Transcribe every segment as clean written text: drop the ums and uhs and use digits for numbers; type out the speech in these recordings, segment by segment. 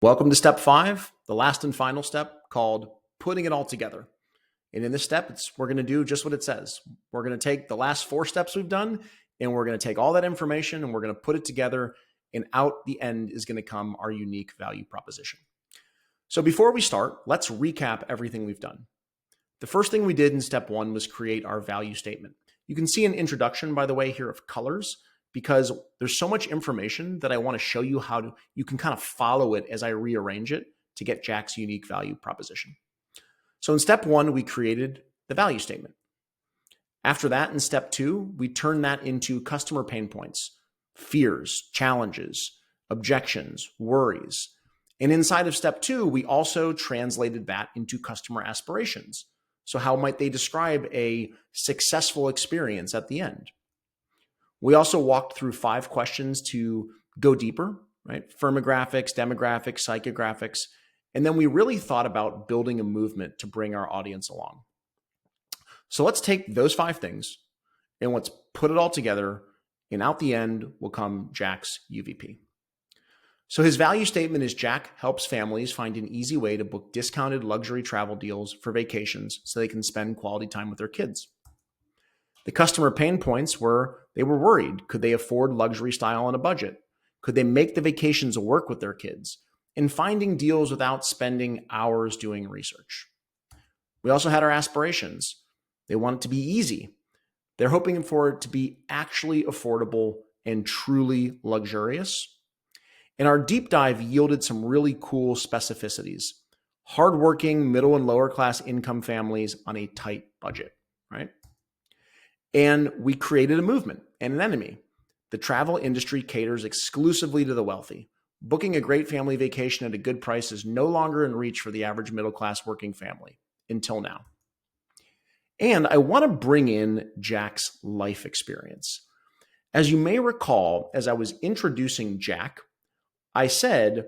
Welcome to step 5, the last and final step called putting it all together. And in this step, we're going to do just what it says. We're going to take the last 4 steps we've done, and we're going to take all that information and we're going to put it together, and out the end is going to come our unique value proposition. So before we start, let's recap everything we've done. The first thing we did in step 1 was create our value statement. You can see an introduction, by the way, here of colors, because there's so much information that I want to show you how you can kind of follow it as I rearrange it to get Jack's unique value proposition. So in step 1, we created the value statement. After that, in step 2, we turned that into customer pain points, fears, challenges, objections, worries. And inside of step 2, we also translated that into customer aspirations. So how might they describe a successful experience at the end? We also walked through 5 questions to go deeper, right? Firmographics, demographics, psychographics. And then we really thought about building a movement to bring our audience along. So let's take those 5 things and let's put it all together, and out the end will come Jack's UVP. So his value statement is Jack helps families find an easy way to book discounted luxury travel deals for vacations so they can spend quality time with their kids. The customer pain points were they were worried. Could they afford luxury style on a budget? Could they make the vacations work with their kids? And finding deals without spending hours doing research. We also had our aspirations. They want it to be easy. They're hoping for it to be actually affordable and truly luxurious. And our deep dive yielded some really cool specificities. Hardworking, middle and lower class income families on a tight budget, right? And we created a movement and an enemy. The travel industry caters exclusively to the wealthy. Booking a great family vacation at a good price is no longer in reach for the average middle-class working family, until now. And I want to bring in Jack's life experience. As you may recall, as I was introducing Jack, I said,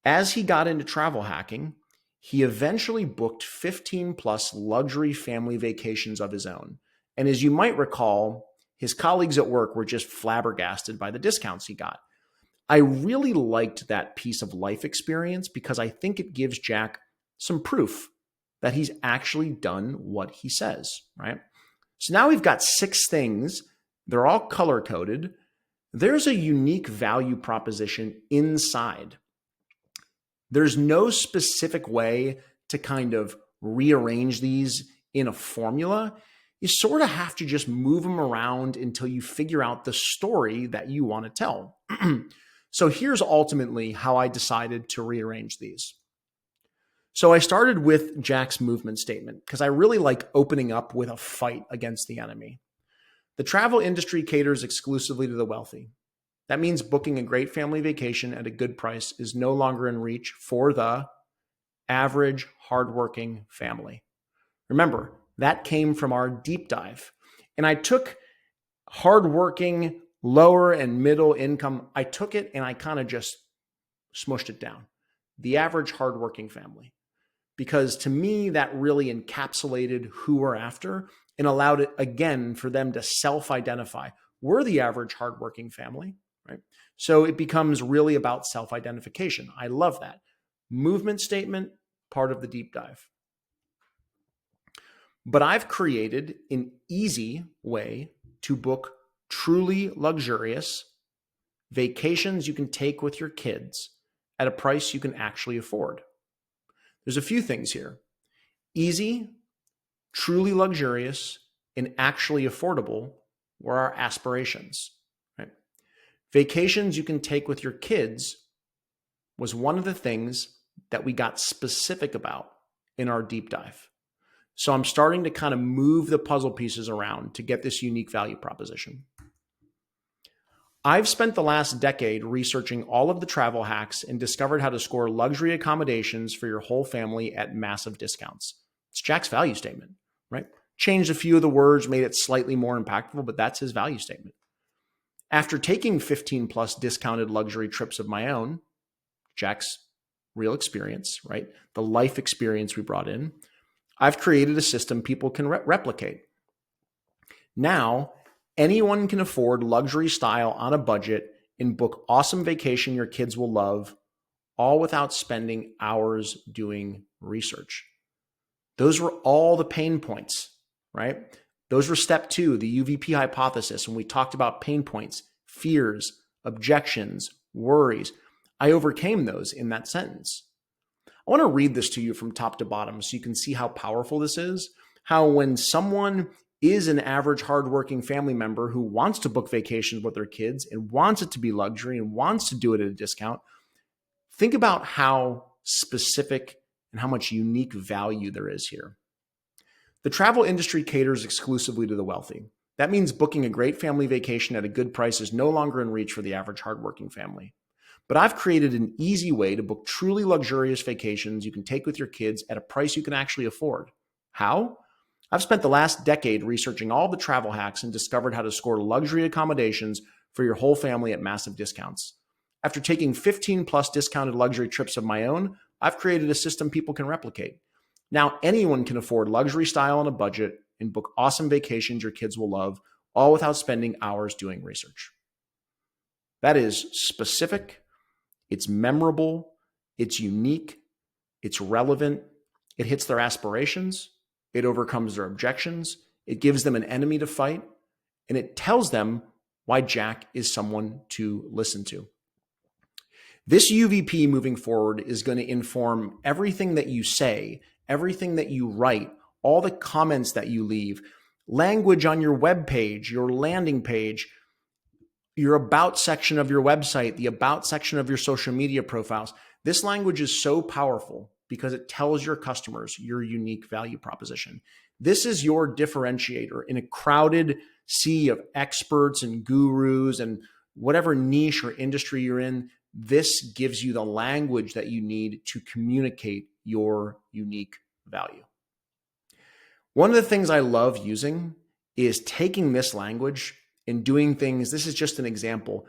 as he got into travel hacking, he eventually booked 15 plus luxury family vacations of his own. And as you might recall, his colleagues at work were just flabbergasted by the discounts he got. I really liked that piece of life experience because I think it gives Jack some proof that he's actually done what he says, right? So now we've got 6 things. They're all color-coded. There's a unique value proposition inside. There's no specific way to kind of rearrange these in a formula. You sort of have to just move them around until you figure out the story that you want to tell. So here's ultimately how I decided to rearrange these. So I started with Jack's movement statement because I really like opening up with a fight against the enemy. The travel industry caters exclusively to the wealthy. That means booking a great family vacation at a good price is no longer in reach for the average hardworking family. Remember, that came from our deep dive. And I took hardworking, lower and middle income, I took it and I kind of just smushed it down. The average hardworking family. Because to me, that really encapsulated who we're after and allowed it, again, for them to self-identify. We're the average hardworking family, right? So it becomes really about self-identification. I love that. Movement statement, part of the deep dive. But I've created an easy way to book truly luxurious vacations you can take with your kids at a price you can actually afford. There's a few things here. Easy, truly luxurious, and actually affordable were our aspirations. Right? Vacations you can take with your kids was one of the things that we got specific about in our deep dive. So I'm starting to kind of move the puzzle pieces around to get this unique value proposition. I've spent the last decade researching all of the travel hacks and discovered how to score luxury accommodations for your whole family at massive discounts. It's Jack's value statement, right? Changed a few of the words, made it slightly more impactful, but that's his value statement. After taking 15 plus discounted luxury trips of my own, Jack's real experience, right? The life experience we brought in, I've created a system people can replicate. Now, anyone can afford luxury style on a budget and book awesome vacation your kids will love all without spending hours doing research. Those were all the pain points, right? Those were step 2, the UVP hypothesis, when we talked about pain points, fears, objections, worries. I overcame those in that sentence. I want to read this to you from top to bottom so you can see how powerful this is, how when someone is an average hardworking family member who wants to book vacations with their kids and wants it to be luxury and wants to do it at a discount, think about how specific and how much unique value there is here. The travel industry caters exclusively to the wealthy. That means booking a great family vacation at a good price is no longer in reach for the average hardworking family. But I've created an easy way to book truly luxurious vacations you can take with your kids at a price you can actually afford. How? I've spent the last decade researching all the travel hacks and discovered how to score luxury accommodations for your whole family at massive discounts. After taking 15 plus discounted luxury trips of my own, I've created a system people can replicate. Now anyone can afford luxury style on a budget and book awesome vacations your kids will love, all without spending hours doing research. That is specific, it's memorable, it's unique, it's relevant, it hits their aspirations, it overcomes their objections, it gives them an enemy to fight, and it tells them why Jack is someone to listen to. This UVP moving forward is going to inform everything that you say, everything that you write, all the comments that you leave, language on your web page, your landing page, your about section of your website, the about section of your social media profiles. This language is so powerful because it tells your customers your unique value proposition. This is your differentiator in a crowded sea of experts and gurus and whatever niche or industry you're in. This gives you the language that you need to communicate your unique value. One of the things I love using is taking this language and doing things, this is just an example,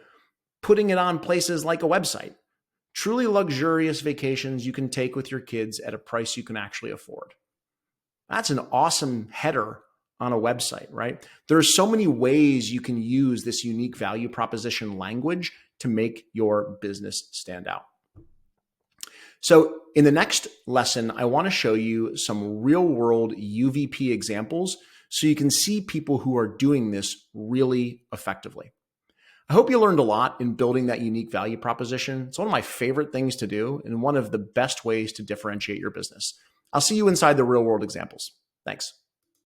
putting it on places like a website. Truly luxurious vacations you can take with your kids at a price you can actually afford. That's an awesome header on a website, right? There are so many ways you can use this unique value proposition language to make your business stand out. So in the next lesson, I want to show you some real world UVP examples so you can see people who are doing this really effectively. I hope you learned a lot in building that unique value proposition. It's one of my favorite things to do and one of the best ways to differentiate your business. I'll see you inside the real world examples. Thanks.